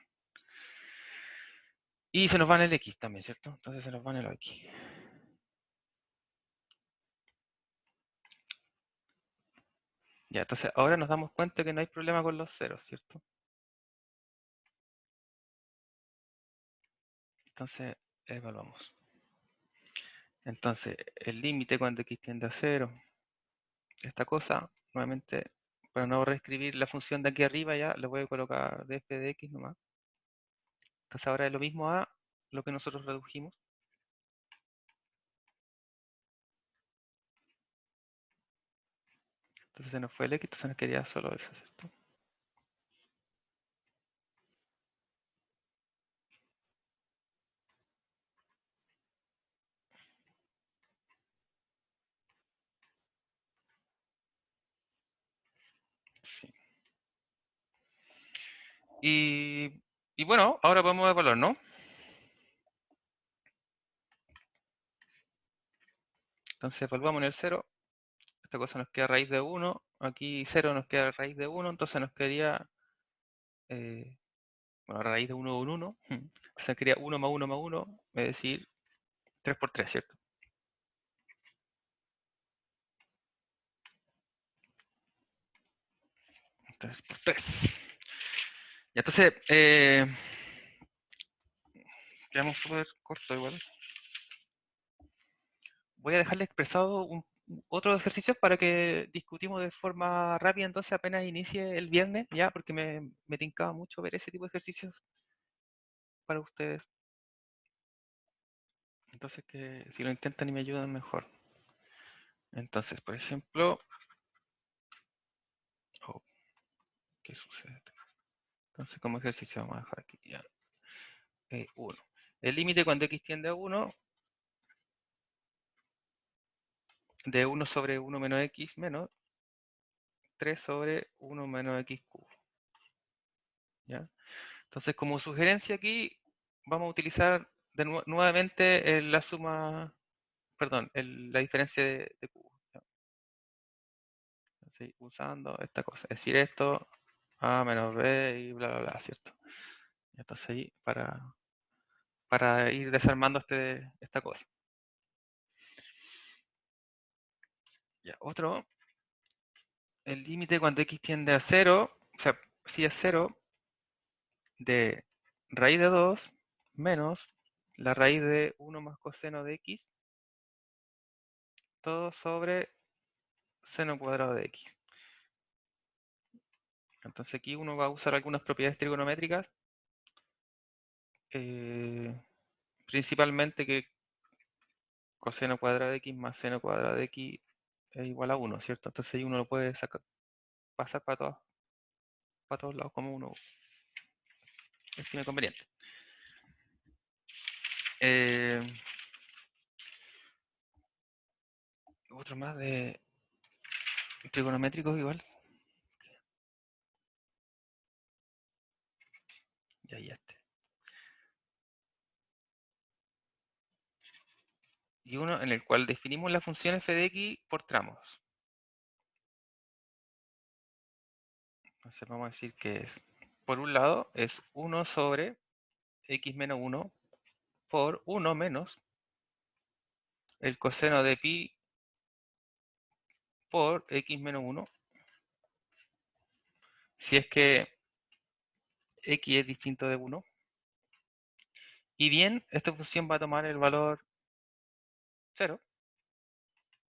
Y se nos va en el x también, ¿cierto? Entonces se nos van en el x. Ya, entonces ahora nos damos cuenta que no hay problema con los ceros, ¿cierto? Entonces, evaluamos. Entonces, el límite cuando x tiende a 0, esta cosa, nuevamente, para no reescribir la función de aquí arriba ya, le voy a colocar df de x nomás. Entonces ahora es lo mismo a lo que nosotros redujimos. Entonces se nos fue el x, entonces nos quedaría solo eso, ¿cierto? Sí. Y bueno, ahora podemos evaluar, ¿no? Entonces evaluamos en el 0. Esta cosa nos queda raíz de 1. Aquí 0 nos queda raíz de 1. Entonces nos quedaría, bueno, raíz de 1 un 1. Entonces quedaría 1 más 1 más 1, es decir, 3 por 3, ¿cierto? 3 por 3. Y entonces, quedamos súper corto igual. Voy a dejarle expresado otros ejercicios para que discutimos de forma rápida, entonces apenas inicie el viernes, ya, porque me tincaba mucho ver ese tipo de ejercicios para ustedes. Entonces, que si lo intentan y me ayudan, mejor. Entonces, por ejemplo, oh, ¿qué sucede? Entonces, como ejercicio vamos a dejar aquí ya 1. El límite cuando x tiende a 1, de 1 sobre 1 menos x menos 3 sobre 1 menos x cubo. ¿Ya? Entonces, como sugerencia aquí, vamos a utilizar nuevamente la suma, perdón, la diferencia de cubo. ¿Ya? Entonces, usando esta cosa, es decir, esto, a menos b y bla, bla, bla, ¿cierto? Entonces ahí, para ir desarmando esta cosa. Ya, otro, el límite cuando x tiende a 0, o sea, si es 0, de raíz de 2 menos la raíz de 1 más coseno de x, todo sobre seno cuadrado de x. Entonces aquí uno va a usar algunas propiedades trigonométricas, principalmente que coseno cuadrado de x más seno cuadrado de x es igual a 1, ¿cierto? Entonces ahí uno lo puede pasar para todos lados como uno estime conveniente. Otro más de trigonométricos igual. Y ahí este. Y uno en el cual definimos la función f de x por tramos. Entonces vamos a decir que es, por un lado, es 1 sobre x menos 1 por 1 menos el coseno de pi por x menos 1, si es que x es distinto de 1. Y bien, esta función va a tomar el valor 0,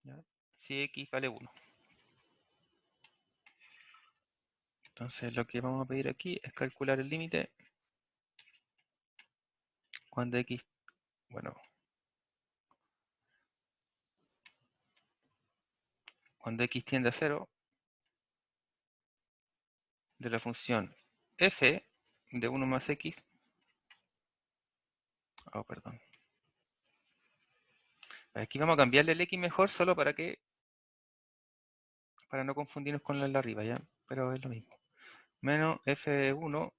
¿ya? Si x vale 1. Entonces lo que vamos a pedir aquí es calcular el límite cuando x, bueno, cuando x tiende a 0 de la función f de 1 más x. Oh, perdón. Aquí vamos a cambiarle el x mejor solo para no confundirnos con el de arriba, ¿ya? Pero es lo mismo. Menos f de 1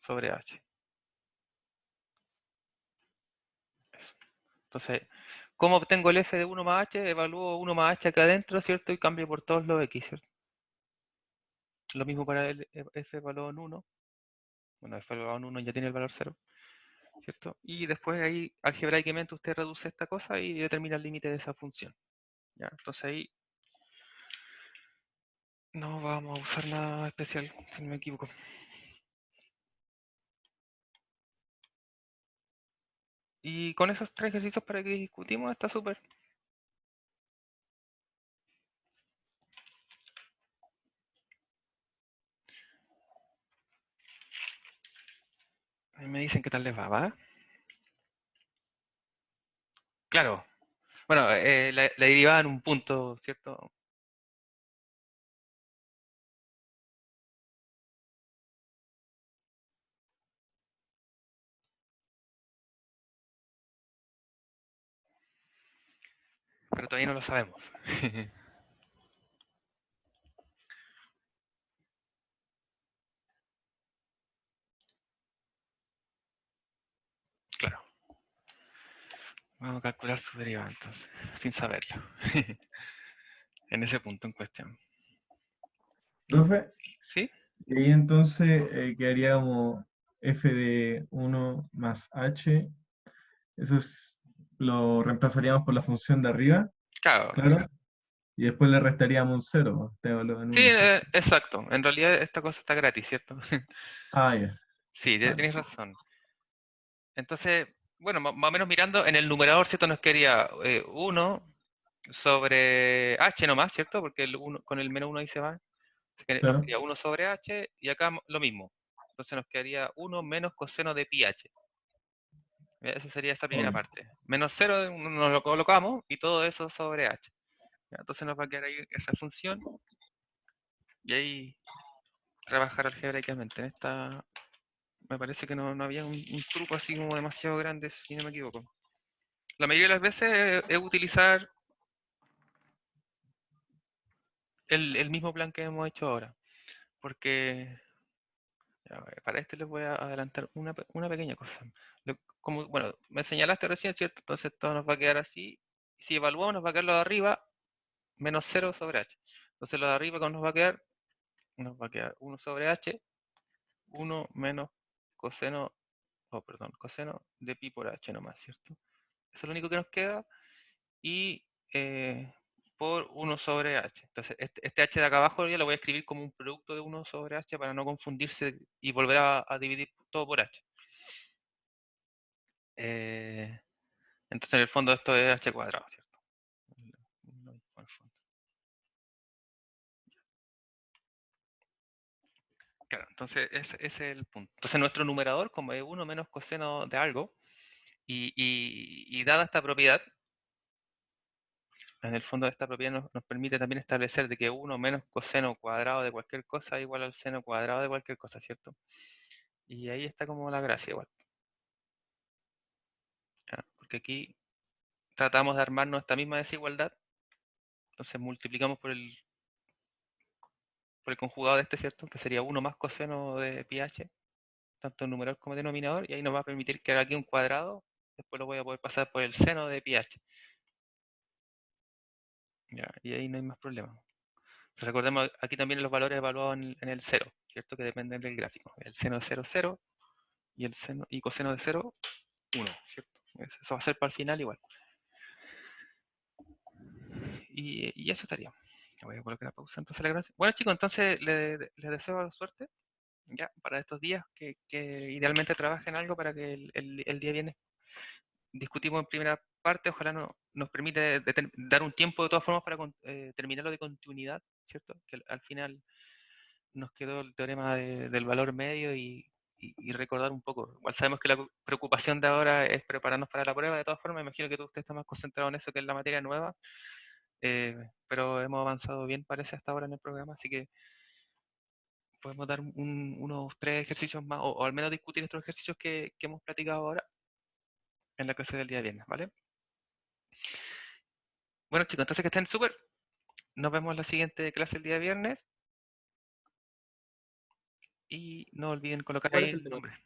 sobre h. Eso. Entonces, ¿cómo obtengo el f de 1 más h? Evalúo 1 más h acá adentro, ¿cierto? Y cambio por todos los x, ¿cierto? Lo mismo para el f evaluado en 1. Bueno, f evaluado en 1 ya tiene el valor 0, ¿cierto? Y después ahí, algebraicamente, usted reduce esta cosa y determina el límite de esa función, ¿ya? Entonces ahí no vamos a usar nada especial, si no me equivoco. Y con esos 3 ejercicios para que discutimos está súper. Ahí me dicen qué tal les va. Claro. Bueno, la derivada en un punto, ¿cierto? Pero todavía no lo sabemos. Claro. Vamos a calcular su derivada entonces, sin saberlo. En ese punto en cuestión. Profe, ¿Sí? y ahí entonces quedaría como f de 1 más h. Eso es, lo reemplazaríamos por la función de arriba, Claro. claro. Y después le restaríamos un 0. Te evalúa en Sí, 1, ¿cierto? exacto. En realidad esta cosa está gratis, ¿cierto? Ah, ya. Sí, Vale. tienes razón. Entonces, bueno, más o menos mirando en el numerador, ¿cierto? Nos quedaría 1 sobre h nomás, ¿cierto? Porque con el menos 1 ahí se va. Así que nos Claro. quedaría 1 sobre h y acá lo mismo. Entonces nos quedaría 1 menos coseno de pi h. Esa sería esa primera Obvio. parte. Menos 0 nos lo colocamos y todo eso sobre h. ¿Ya? Entonces nos va a quedar ahí esa función y ahí trabajar algebraicamente. En esta me parece que no había un truco así como demasiado grande, si no me equivoco. La mayoría de las veces es utilizar el mismo plan que hemos hecho ahora. Porque ya, para este les voy a adelantar una pequeña cosa. Como, bueno, me señalaste recién, ¿cierto? Entonces todo nos va a quedar así. Si evaluamos, nos va a quedar lo de arriba menos 0 sobre h. Entonces lo de arriba, ¿cómo nos va a quedar 1 sobre h, 1 menos coseno, perdón, coseno de pi por h nomás, ¿cierto? Eso es lo único que nos queda. Y por 1 sobre h. Entonces, este h de acá abajo ya lo voy a escribir como un producto de 1 sobre h para no confundirse y volver a dividir todo por h. Eh, entonces, en el fondo esto es h cuadrado, ¿cierto? Claro, entonces ese es el punto. Entonces, nuestro numerador, como es 1 menos coseno de algo, y dada esta propiedad, en el fondo esta propiedad nos permite también establecer de que 1 menos coseno cuadrado de cualquier cosa igual al seno cuadrado de cualquier cosa, ¿cierto? Y ahí está como la gracia igual. ¿Ya? Porque aquí tratamos de armarnos esta misma desigualdad, entonces multiplicamos por por el conjugado de este, ¿cierto? Que sería 1 más coseno de pi h, tanto en numerador como denominador, y ahí nos va a permitir crear aquí un cuadrado, después lo voy a poder pasar por el seno de pi h. Ya, y ahí no hay más problema. Recordemos aquí también los valores evaluados en el 0, ¿cierto? Que dependen del gráfico. El seno de 0, 0, y el seno y coseno de 0, 1, ¿cierto? Eso va a ser para el final igual. Y eso estaría. Voy a colocar la pausa entonces la grabación. Bueno chicos, entonces les deseo suerte ya para estos días, que idealmente trabajen algo para que el día viene discutimos en primera parte, ojalá nos permite dar un tiempo de todas formas para terminar lo de continuidad, ¿cierto? Que al final nos quedó el teorema del valor medio y recordar un poco. Igual sabemos que la preocupación de ahora es prepararnos para la prueba, de todas formas, me imagino que usted está más concentrado en eso que en la materia nueva, pero hemos avanzado bien, parece, hasta ahora en el programa, así que podemos dar unos 3 ejercicios más, o al menos discutir estos ejercicios que hemos platicado ahora en la clase del día viernes, ¿vale? Bueno chicos, entonces que estén súper. Nos vemos en la siguiente clase el día viernes. Y no olviden colocar ¿Cuál ahí es el el tema? nombre.